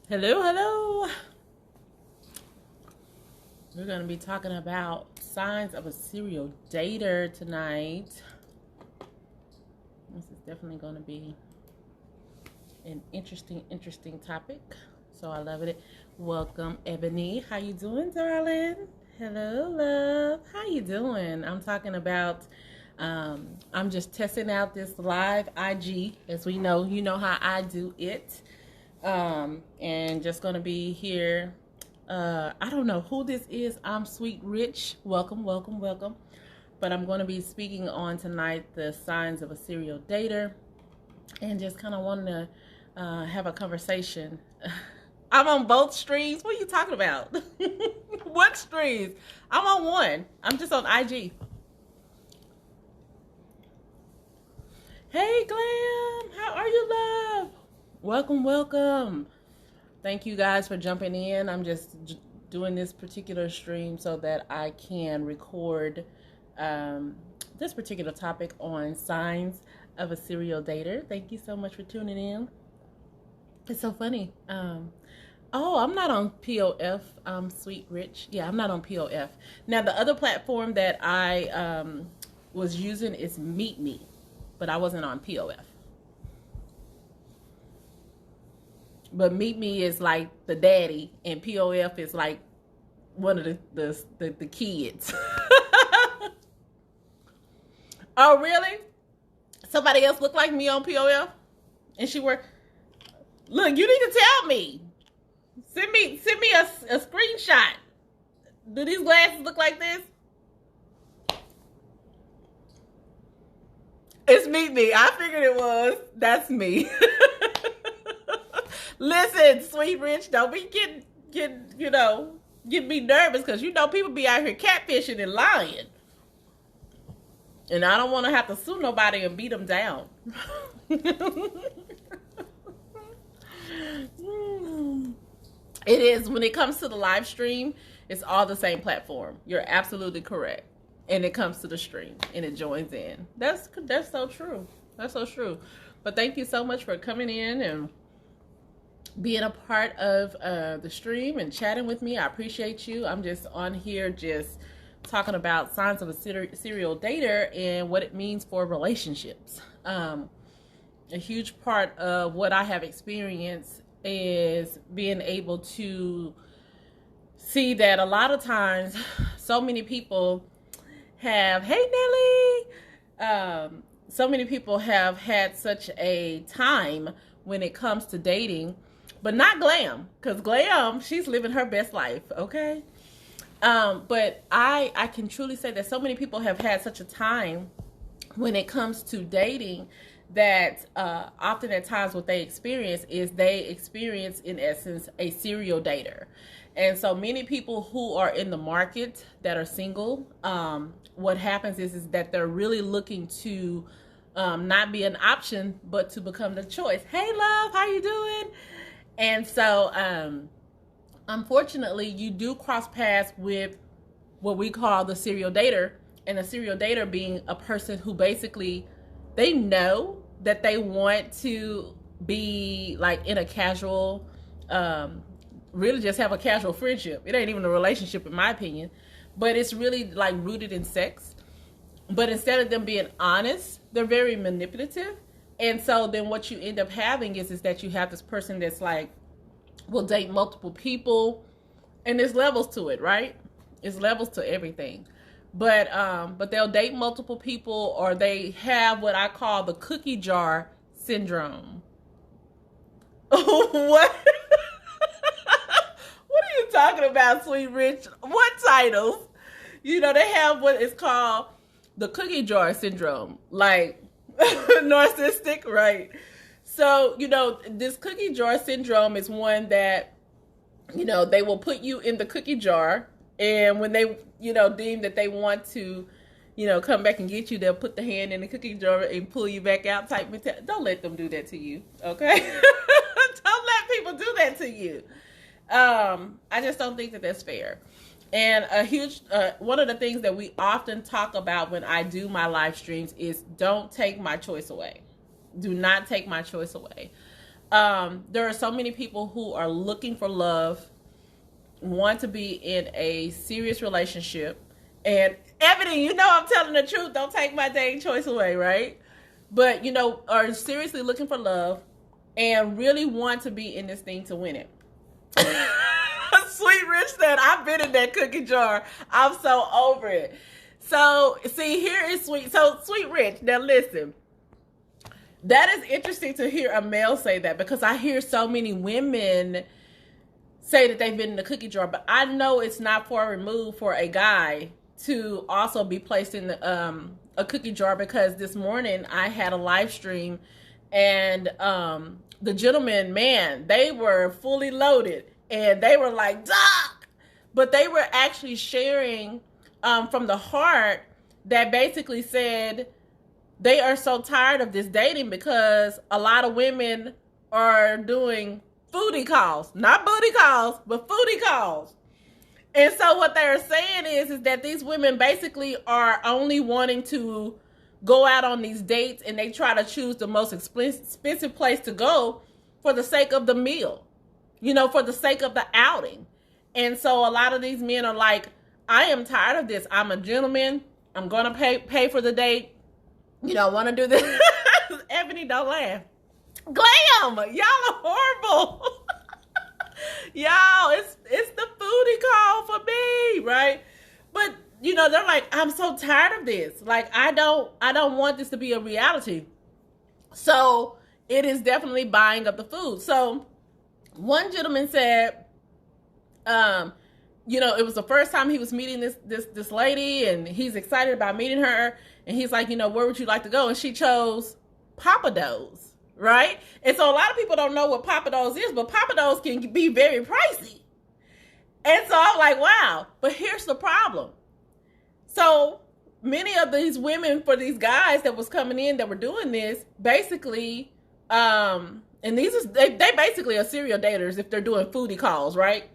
Hello, hello. We're going to be talking about signs of a serial dater tonight. This is definitely going to be an interesting topic. So I love it. Welcome, Ebony. How you doing, darling? Hello, love. How you doing? I'm talking about, I'm just testing out this live IG. As we know, you know how I do it. And just going to be here. I don't know who this is. I'm Sweet Rich. Welcome. But I'm going to be speaking on tonight the signs of a serial dater, and just kind of wanting to have a conversation. I'm on both streams. What are you talking about? What streams? I'm on one. I'm just on IG. Hey, Glam. How are you, love? Welcome. Thank you guys for jumping in. I'm just doing this particular stream so that I can record this particular topic on signs of a serial dater. Thank you so much for tuning in. It's so funny. Oh, I'm not on POF. Sweet Rich. Yeah, I'm not on POF. Now, the other platform that I was using is Meet Me, but I wasn't on POF. But Meet Me is like the daddy, and POF is like one of the kids. Oh, really? Somebody else look like me on POF? And she work. Look, you need to tell me. Send me a screenshot. Do these glasses look like this? It's Meet Me. I figured it was. That's me. Listen, Sweet Rich, don't be getting me nervous, because people be out here catfishing and lying. And I don't want to have to sue nobody and beat them down. It is, when it comes to the live stream, it's all the same platform. You're absolutely correct. And it comes to the stream and it joins in. That's so true. That's so true. But thank you so much for coming in and being a part of the stream and chatting with me. I appreciate you. I'm just on here just talking about signs of a serial dater and what it means for relationships. A huge part of what I have experienced is being able to see that a lot of times so many people have, hey Nelly, so many people have had such a time when it comes to dating, but not Glam, because Glam, she's living her best life, okay? But I can truly say that so many people have had such a time when it comes to dating that often at times what they experience in essence a serial dater. And so many people who are in the market that are single, what happens is that they're really looking to not be an option, but to become the choice. Hey love, how you doing? And so unfortunately, you do cross paths with what we call the serial dater, and a serial dater being a person who basically, they know that they want to be like in a casual, really just have a casual friendship. It ain't even a relationship in my opinion, but it's really like rooted in sex. But instead of them being honest, they're very manipulative. And so then what you end up having is that you have this person that's like, will date multiple people, and there's levels to it, right? It's levels to everything. But they'll date multiple people, or they have what I call the cookie jar syndrome. What? What are you talking about, Sweet Rich? What titles? They have what is called the cookie jar syndrome, like narcissistic, right? So, this cookie jar syndrome is one that, they will put you in the cookie jar, and when they, deem that they want to, come back and get you, they'll put the hand in the cookie jar and pull you back out type mentality. Don't let them do that to you, okay? Don't let people do that to you. I just don't think that that's fair. And a huge, one of the things that we often talk about when I do my live streams is don't take my choice away. Do not take my choice away. there are so many people who are looking for love, want to be in a serious relationship. And Ebony, you know I'm telling the truth. Don't take my dating choice away, right? But, are seriously looking for love and really want to be in this thing to win it. Sweet Rich said, I've been in that cookie jar. I'm so over it. So, see, here is Sweet. So, Sweet Rich, now listen. That is interesting to hear a male say that, because I hear so many women say that they've been in the cookie jar, but I know it's not far removed for a guy to also be placed in a cookie jar, because this morning I had a live stream and the gentlemen, man, they were fully loaded and they were like, Doc! But they were actually sharing from the heart that basically said they are so tired of this dating because a lot of women are doing foodie calls, not booty calls, but foodie calls. And so what they're saying is that these women basically are only wanting to go out on these dates, and they try to choose the most expensive place to go for the sake of the meal, for the sake of the outing. And so a lot of these men are like, I am tired of this. I'm a gentleman. I'm going to pay for the date. I want to do this. Ebony, don't laugh. Glam, y'all are horrible. Y'all, it's the foodie call for me, right? But they're like, I'm so tired of this. Like, I don't want this to be a reality. So it is definitely buying up the food. So one gentleman said, it was the first time he was meeting this lady, and he's excited about meeting her. And he's like, where would you like to go? And she chose Pappadeaux's, right? And so a lot of people don't know what Pappadeaux's is, but Pappadeaux's can be very pricey. And so I'm like, wow. But here's the problem. So many of these women, for these guys that was coming in that were doing this, basically, and they basically are serial daters if they're doing foodie calls, right?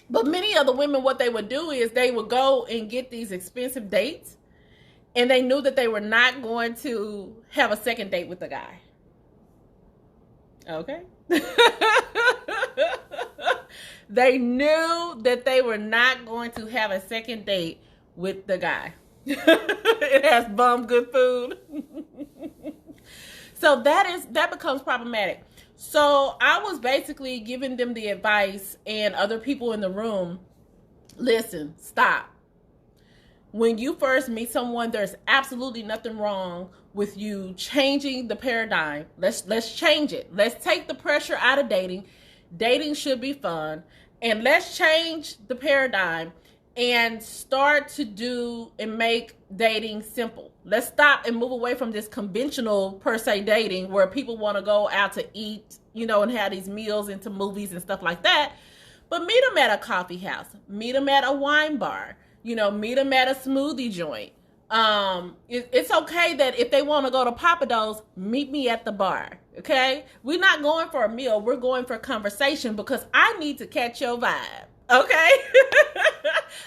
But many of the women, what they would do is they would go and get these expensive dates, and they knew that they were not going to have a second date with the guy. Okay? They knew that they were not going to have a second date with the guy. It has bum good food. So that becomes problematic. So I was basically giving them the advice, and other people in the room, listen, stop. When you first meet someone, there's absolutely nothing wrong with you changing the paradigm. Let's change it. Let's take the pressure out of dating. Dating should be fun. And let's change the paradigm and start to do and make dating simple. Let's stop and move away from this conventional per se dating where people want to go out to eat, and have these meals into movies and stuff like that. But meet them at a coffee house. Meet them at a wine bar. Meet them at a smoothie joint. It's okay that if they want to go to Pappadeaux's, meet me at the bar. Okay? We're not going for a meal. We're going for conversation, because I need to catch your vibe. Okay?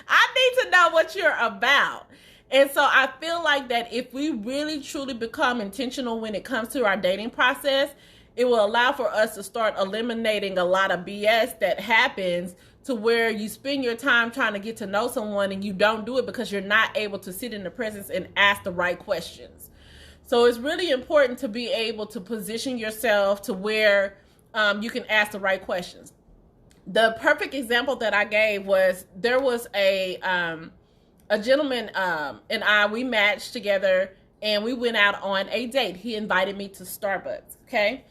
I need to know what you're about. And so I feel like that if we really truly become intentional when it comes to our dating process, it will allow for us to start eliminating a lot of BS that happens, to where you spend your time trying to get to know someone and you don't do it because you're not able to sit in the presence and ask the right questions. So it's really important to be able to position yourself to where you can ask the right questions. The perfect example that I gave was, there was a gentleman and we matched together, and we went out on a date. He invited me to Starbucks, okay?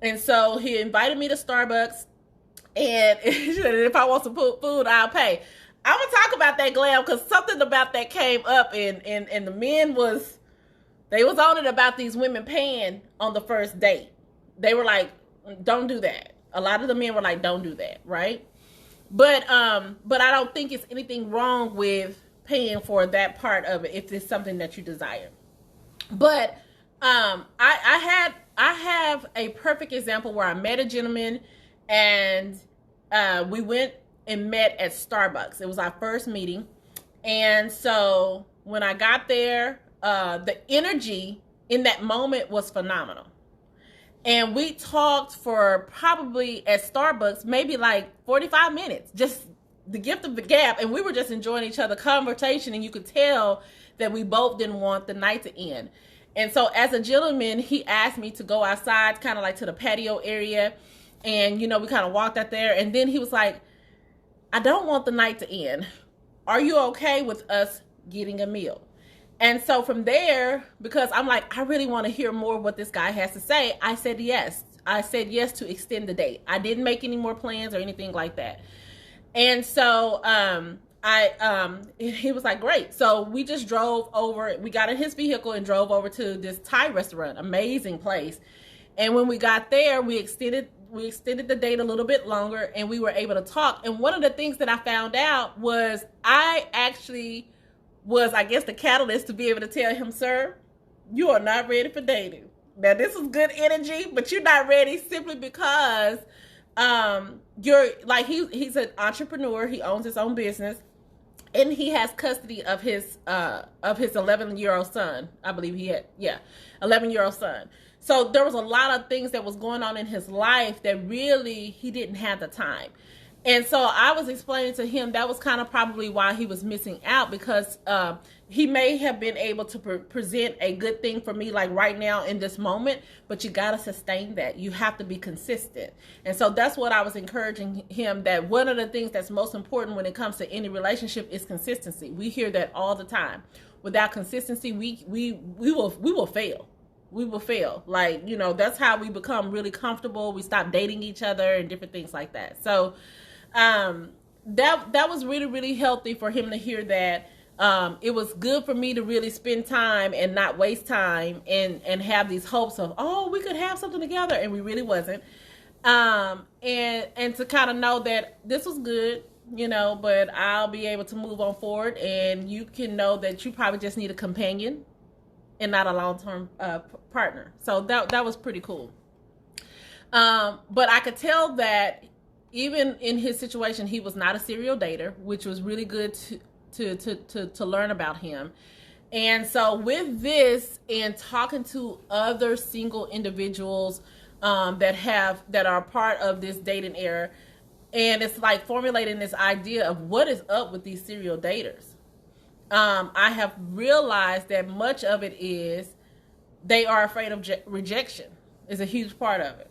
And so he invited me to Starbucks, and if I want some food, I'll pay. I'm going to talk about that, Glam, because something about that came up, and the men was on it about these women paying on the first date. They were like, don't do that. A lot of the men were like, don't do that, right? But I don't think it's anything wrong with paying for that part of it if it's something that you desire. But I have a perfect example where I met a gentleman, and we went and met at Starbucks. It was our first meeting. And so when I got there, the energy in that moment was phenomenal. And we talked for probably at Starbucks, maybe like 45 minutes, just the gift of the gab. And we were just enjoying each other's conversation. And you could tell that we both didn't want the night to end. And so as a gentleman, he asked me to go outside, kind of like to the patio area. And, we kind of walked out there. And then he was like, I don't want the night to end. Are you okay with us getting a meal? And so from there, because I'm like, I really want to hear more what this guy has to say, I said yes. I said yes to extend the date. I didn't make any more plans or anything like that. And so he was like, great. So we just drove over. We got in his vehicle and drove over to this Thai restaurant, amazing place. And when we got there, we extended the date a little bit longer, and we were able to talk. And one of the things that I found out was I actually was, I guess, the catalyst to be able to tell him, sir, you are not ready for dating. Now, this is good energy, but you're not ready simply because you're like, he's an entrepreneur. He owns his own business, and he has custody of his 11-year-old son. I believe he had, 11-year-old son. So there was a lot of things that was going on in his life that really he didn't have the time. And so I was explaining to him that was kind of probably why he was missing out, because he may have been able to present a good thing for me like right now in this moment, but you got to sustain that. You have to be consistent. And so that's what I was encouraging him, that one of the things that's most important when it comes to any relationship is consistency. We hear that all the time. Without consistency, we will fail. We will fail. Like, that's how we become really comfortable. We stop dating each other and different things like that. So that was really, really healthy for him to hear that. It was good for me to really spend time and not waste time and have these hopes of, oh, we could have something together. And we really wasn't. And to kind of know that this was good, but I'll be able to move on forward, and you can know that you probably just need a companion and not a long-term partner. So that was pretty cool. But I could tell that even in his situation, he was not a serial dater, which was really good to learn about him. And so with this and talking to other single individuals that are part of this dating era, and it's like formulating this idea of what is up with these serial daters. I have realized that much of it is they are afraid of rejection. Is a huge part of it.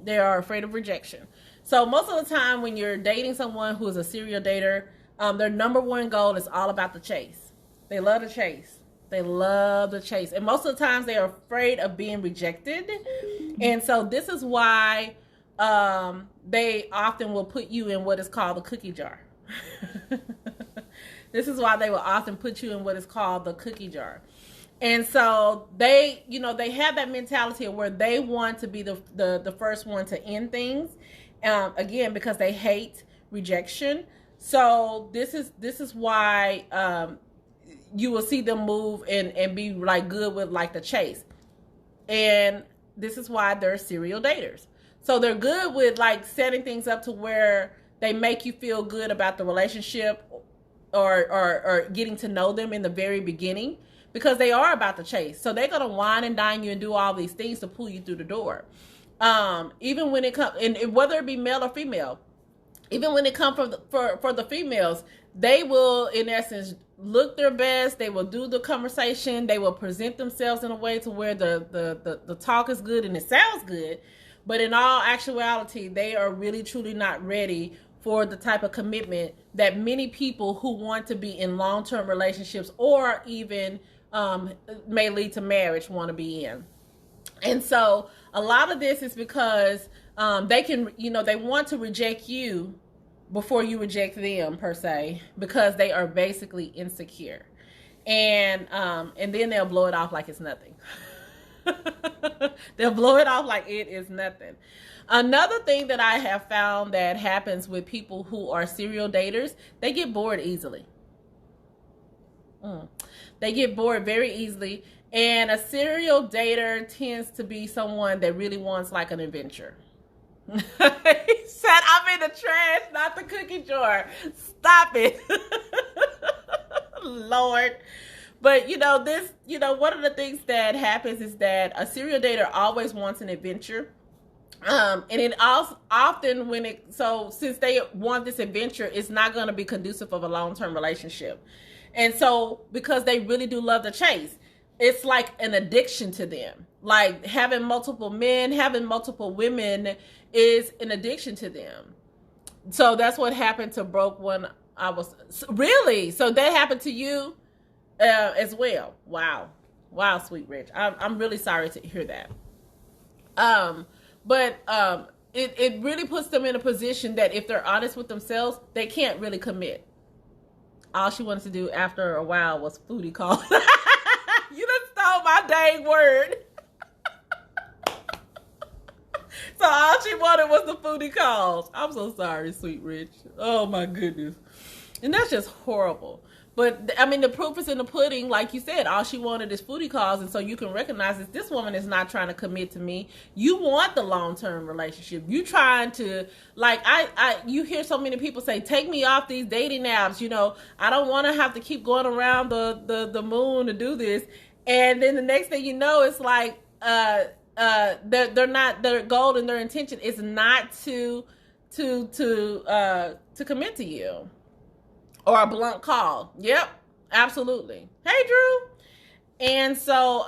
They are afraid of rejection. So most of the time when you're dating someone who is a serial dater, their number one goal is all about the chase. They love the chase. They love the chase. And most of the times they are afraid of being rejected. And so this is why they often will put you in what is called the cookie jar. This is why they will often put you in what is called the cookie jar. And so they have that mentality of where they want to be the first one to end things. Again, because they hate rejection. So this is why you will see them move and be like good with like the chase. And this is why they're serial daters. So they're good with like setting things up to where they make you feel good about the relationship or getting to know them in the very beginning, because they are about the chase. So they're going to wine and dine you and do all these things to pull you through the door. Even when it comes, and whether it be male or female, even when it comes for the females, they will, in essence, look their best. They will do the conversation. They will present themselves in a way to where the talk is good and it sounds good. But in all actuality, they are really, truly not ready for the type of commitment that many people who want to be in long-term relationships or even may lead to marriage want to be in. And so a lot of this is because they want to reject you before you reject them, per se, because they are basically insecure. And then they'll blow it off like it's nothing. They'll blow it off like it is nothing. Another thing that I have found that happens with people who are serial daters, they get bored easily. They get bored very easily. And a serial dater tends to be someone that really wants like an adventure. He said, I'm in the trash, not the cookie jar. Stop it. Lord. But one of the things that happens is that a serial dater always wants an adventure. And it also often since they want this adventure, it's not going to be conducive of a long-term relationship. And so because they really do love the chase, it's like an addiction to them. Like having multiple men, having multiple women is an addiction to them. So that's what happened to Broke when I was really. So that happened to you as well. Wow, Sweet Rich. I'm really sorry to hear that. But it really puts them in a position that if they're honest with themselves, they can't really commit. All she wanted to do after a while was Foodie Calls. You done stole my dang word. So all she wanted was the Foodie Calls. I'm so sorry, Sweet Rich. Oh my goodness. And that's just horrible. But I mean, the proof is in the pudding. Like you said, all she wanted is Foodie Calls. And so you can recognize that this woman is not trying to commit to me. You want the long-term relationship. You trying to, like, you hear so many people say, take me off these dating apps. I don't want to have to keep going around the moon to do this. And then the next thing you know, it's like, they're not, their goal and their intention is not to commit to you. Or a blunt call. Yep, absolutely. Hey, Drew. And so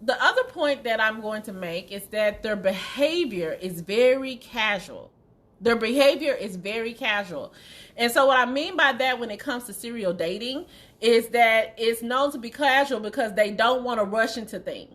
the other point that I'm going to make is that their behavior is very casual. Their behavior is very casual. And so what I mean by that when it comes to serial dating is that it's known to be casual because they don't want to rush into things.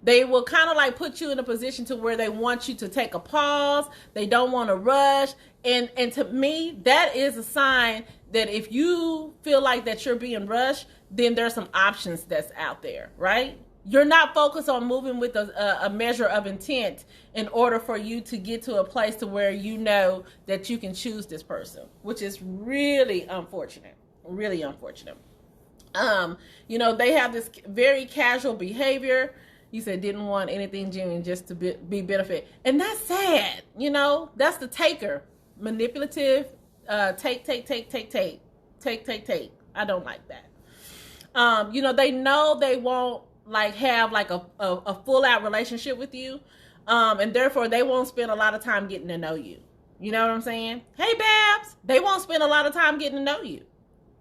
They will kind of like put you in a position to where they want you to take a pause. They don't want to rush. And to me, that is a sign that if you feel like that you're being rushed, then there's some options that's out there, right? You're not focused on moving with a measure of intent in order for you to get to a place to where you know that you can choose this person, which is really unfortunate, really unfortunate. They have this very casual behavior. You said didn't want anything genuine, just to be benefit. And that's sad. That's the taker. Manipulative, take. I don't like that. They know they won't have a full out relationship with you. And therefore they won't spend a lot of time getting to know you. You know what I'm saying? Hey, Babs, they won't spend a lot of time getting to know you.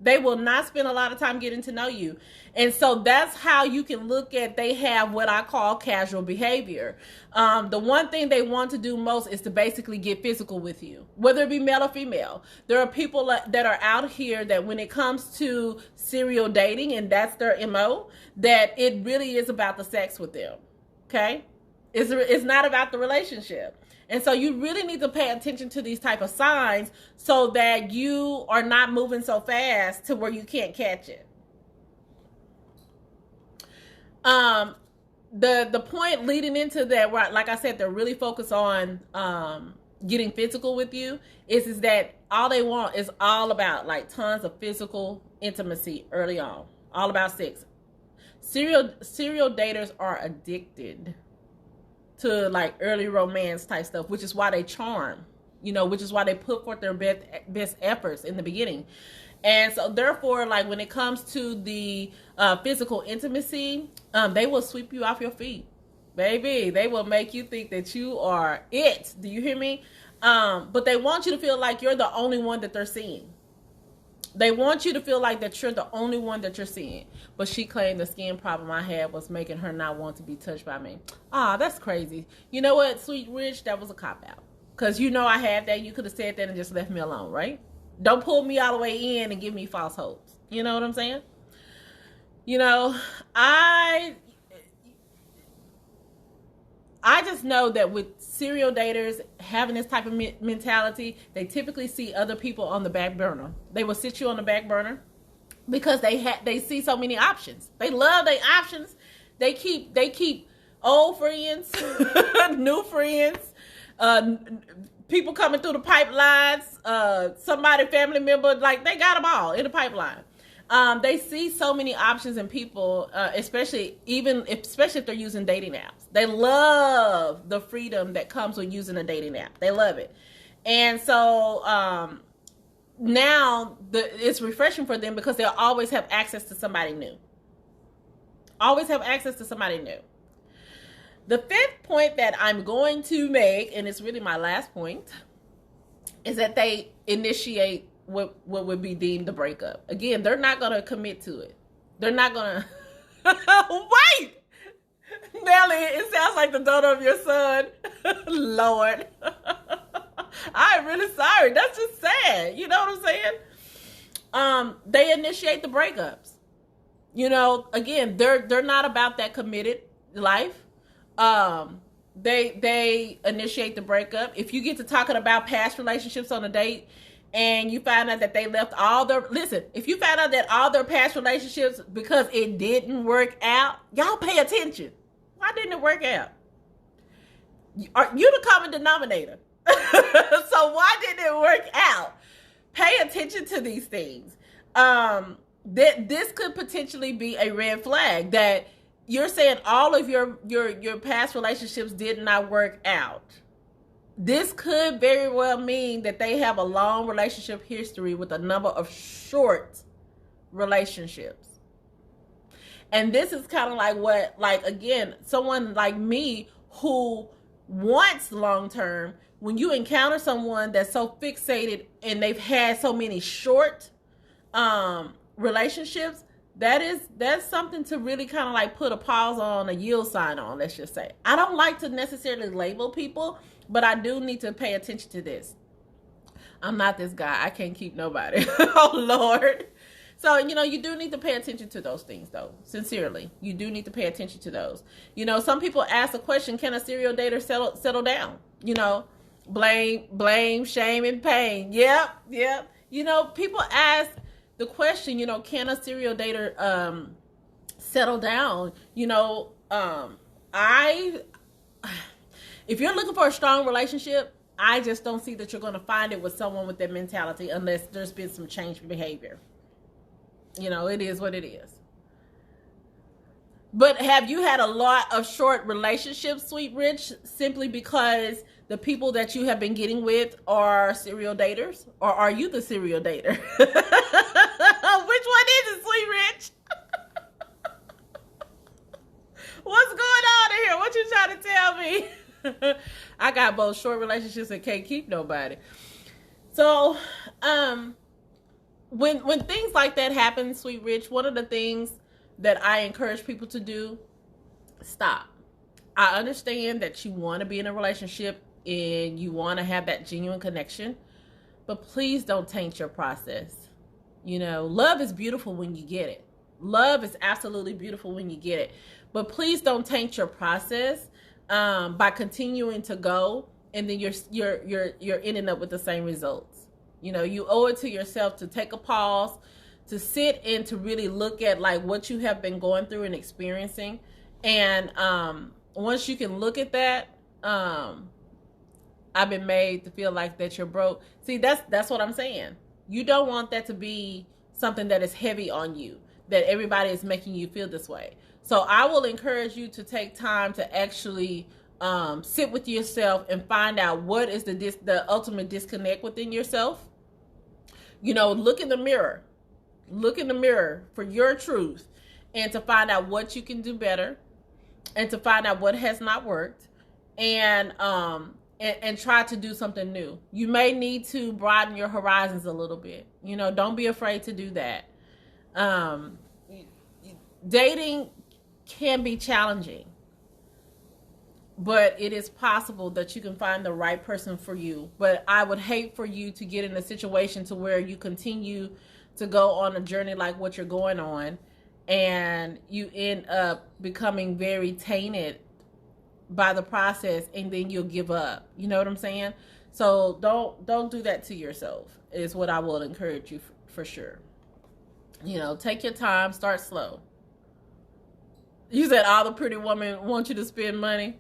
They will not spend a lot of time getting to know you. And so that's how you can look at, they have what I call casual behavior. The one thing they want to do most is to basically get physical with you, whether it be male or female. There are people that are out here that when it comes to serial dating, and that's their MO, that it really is about the sex with them. Okay? It's not about the relationship. And so you really need to pay attention to these type of signs so that you are not moving so fast to where you can't catch it. The point leading into that, where, like I said, they're really focused on getting physical with you, is that all they want is all about tons of physical intimacy early on, all about sex. Serial daters are addicted to early romance type stuff, which is why they charm, which is why they put forth their best efforts in the beginning. And so therefore, when it comes to the physical intimacy, they will sweep you off your feet, baby. They will make you think that you are it. Do you hear me? But they want you to feel like you're the only one that they're seeing. They want you to feel like that you're the only one that you're seeing. But she claimed the skin problem I had was making her not want to be touched by me. That's crazy. You know what, Sweet Rich? That was a cop-out. Because I had that. You could have said that and just left me alone, right? Don't pull me all the way in and give me false hopes. You know what I'm saying? I just know that with serial daters having this type of mentality, they typically see other people on the back burner. They will sit you on the back burner because they see so many options. They love their options. They keep old friends, new friends, people coming through the pipelines, somebody, family member, they got them all in the pipeline. They see so many options in people, especially if they're using dating apps. They love the freedom that comes with using a dating app. They love it. And so now it's refreshing for them because they'll always have access to somebody new. Always have access to somebody new. The fifth point that I'm going to make, and it's really my last point, is that they initiate what would be deemed a breakup. Again, they're not going to commit to it. They're not going to... Wait! Nelly, it sounds like the daughter of your son. Lord. I'm really sorry. That's just sad. You know what I'm saying? They initiate the breakups. You know, again, they're not about that committed life. They initiate the breakup. If you get to talking about past relationships on a date and you find out that they left all their, listen, if you find out that all their past relationships because it didn't work out, y'all pay attention. Why didn't it work out? You the common denominator. So why didn't it work out? Pay attention to these things. This could potentially be a red flag that you're saying all of your past relationships did not work out. This could very well mean that they have a long relationship history with a number of short relationships. And this is kind of like what, like, again, someone like me who wants long-term, when you encounter someone that's so fixated and they've had so many short relationships, that's something to really kind of like put a pause on, a yield sign on, let's just say. I don't like to necessarily label people, but I do need to pay attention to this. I'm not this guy. I can't keep nobody. Oh, Lord. So, you know, you do need to pay attention to those things, though. Sincerely, you do need to pay attention to those. You know, some people ask the question, can a serial dater settle down? You know, blame, shame, and pain. Yep. You know, people ask the question, you know, can a serial dater settle down? You know, if you're looking for a strong relationship, I just don't see that you're going to find it with someone with that mentality unless there's been some change in behavior. You know, it is what it is. But have you had a lot of short relationships, Sweet Rich, simply because the people that you have been getting with are serial daters? Or are you the serial dater? Which one is it, Sweet Rich? What's going on in here? What you trying to tell me? I got both short relationships and can't keep nobody. So, when things like that happen, Sweet Rich, one of the things that I encourage people to do, stop. I understand that you want to be in a relationship and you want to have that genuine connection, but please don't taint your process. You know, love is beautiful when you get it. Love is absolutely beautiful when you get it. But please don't taint your process by continuing to go, and then you're ending up with the same results. You know, you owe it to yourself to take a pause, to sit and to really look at like what you have been going through and experiencing. And once you can look at that, I've been made to feel like that you're broke. See, that's what I'm saying. You don't want that to be something that is heavy on you, that everybody is making you feel this way. So I will encourage you to take time to actually sit with yourself and find out what is the ultimate disconnect within yourself. You know, look in the mirror. Look in the mirror for your truth, and to find out what you can do better, and to find out what has not worked, and try to do something new. You may need to broaden your horizons a little bit. You know, don't be afraid to do that. Dating can be challenging, but it is possible that you can find the right person for you. But I would hate for you to get in a situation to where you continue to go on a journey like what you're going on, and you end up becoming very tainted by the process, and then you'll give up. You know what I'm saying? So don't do that to yourself, is what I will encourage you for sure. You know, take your time, start slow. You said all the pretty women want you to spend money.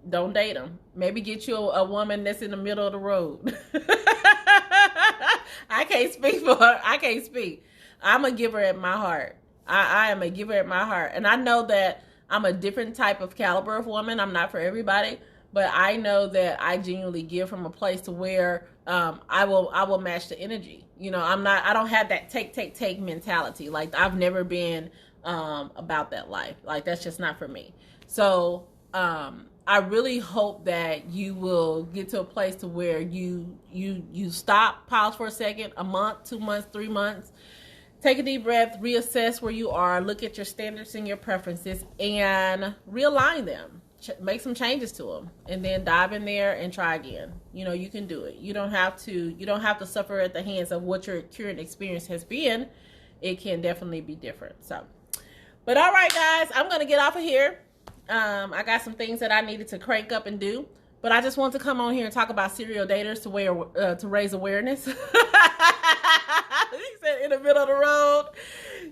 Don't date them. Maybe get you a woman that's in the middle of the road. I can't speak for her. I can't speak. I'm a giver at my heart. I am a giver at my heart. And I know that I'm a different type of caliber of woman. I'm not for everybody. but I know that I genuinely give from a place to where I will match the energy. You know, I don't have that take mentality. Like, I've never been about that life. Like, that's just not for me. So I really hope that you will get to a place to where you stop, pause for a second, a month, 2 months, 3 months, take a deep breath, reassess where you are, look at your standards and your preferences, and realign them. Make some changes to them, and then dive in there and try again. You know, you can do it. You don't have to suffer at the hands of what your current experience has been. It can definitely be different. So, but all right, guys, I'm gonna get off of here. I got some things that I needed to crank up and do, but I just want to come on here and talk about serial daters to raise awareness. He said in the middle of the road.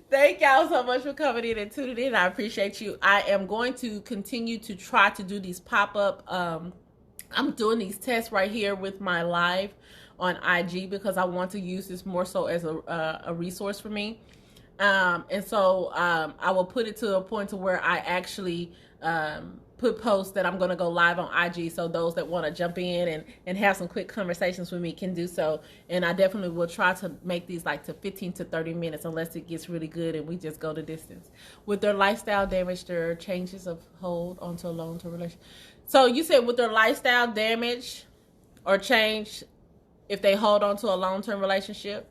Thank y'all so much for coming in and tuning in. I appreciate you. I am going to continue to try to do these pop-up. I'm doing these tests right here with my live on IG because I want to use this more so as a resource for me. And so I will put it to a point to where I actually put posts that I'm going to go live on IG, so those that want to jump in and have some quick conversations with me can do so. And I definitely will try to make these like to 15 to 30 minutes unless it gets really good and we just go the distance. With their lifestyle damage, their changes of hold onto a long-term relationship. So you said with their lifestyle damage or change if they hold on to a long-term relationship?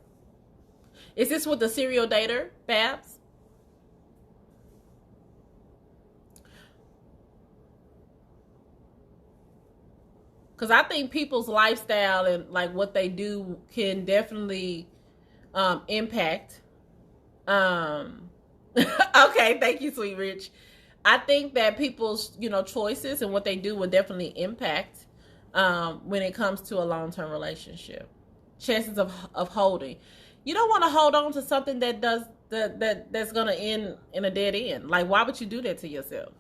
Is this with the serial dater, Babs? Because I think people's lifestyle and like what they do can definitely impact. Okay, thank you, Sweet Rich. I think that people's, choices and what they do will definitely impact when it comes to a long-term relationship. Chances of holding. You don't want to hold on to something that's going to end in a dead end. Like, why would you do that to yourself?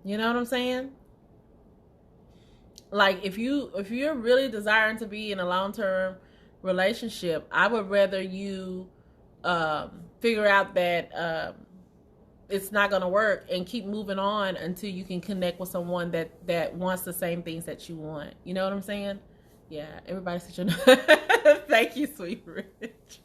You know what I'm saying? Like, if you're really desiring to be in a long-term relationship, I would rather you figure out that it's not going to work and keep moving on until you can connect with someone that wants the same things that you want. You know what I'm saying? Yeah, everybody said Thank you, Sweet Rich.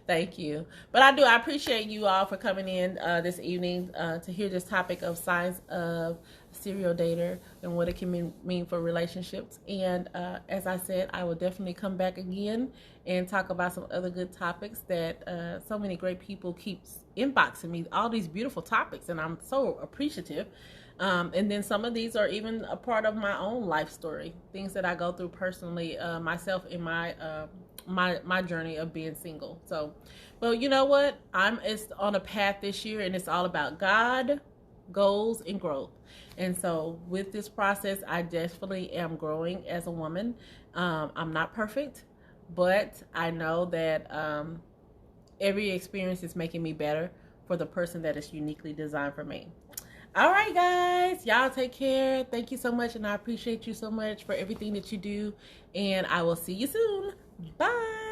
Thank you. But I appreciate you all for coming in this evening to hear this topic of signs of serial dater and what it can mean for relationships. And as I said, I will definitely come back again and talk about some other good topics that so many great people keep inboxing me, all these beautiful topics, and I'm so appreciative. And then some of these are even a part of my own life story, things that I go through personally myself in my my journey of being single. So, well, you know what? It's on a path this year, and it's all about God, goals, and growth. And so with this process, I definitely am growing as a woman. I'm not perfect, but I know that every experience is making me better for the person that is uniquely designed for me. All right, guys, y'all take care. Thank you so much, and I appreciate you so much for everything that you do, and I will see you soon. Bye.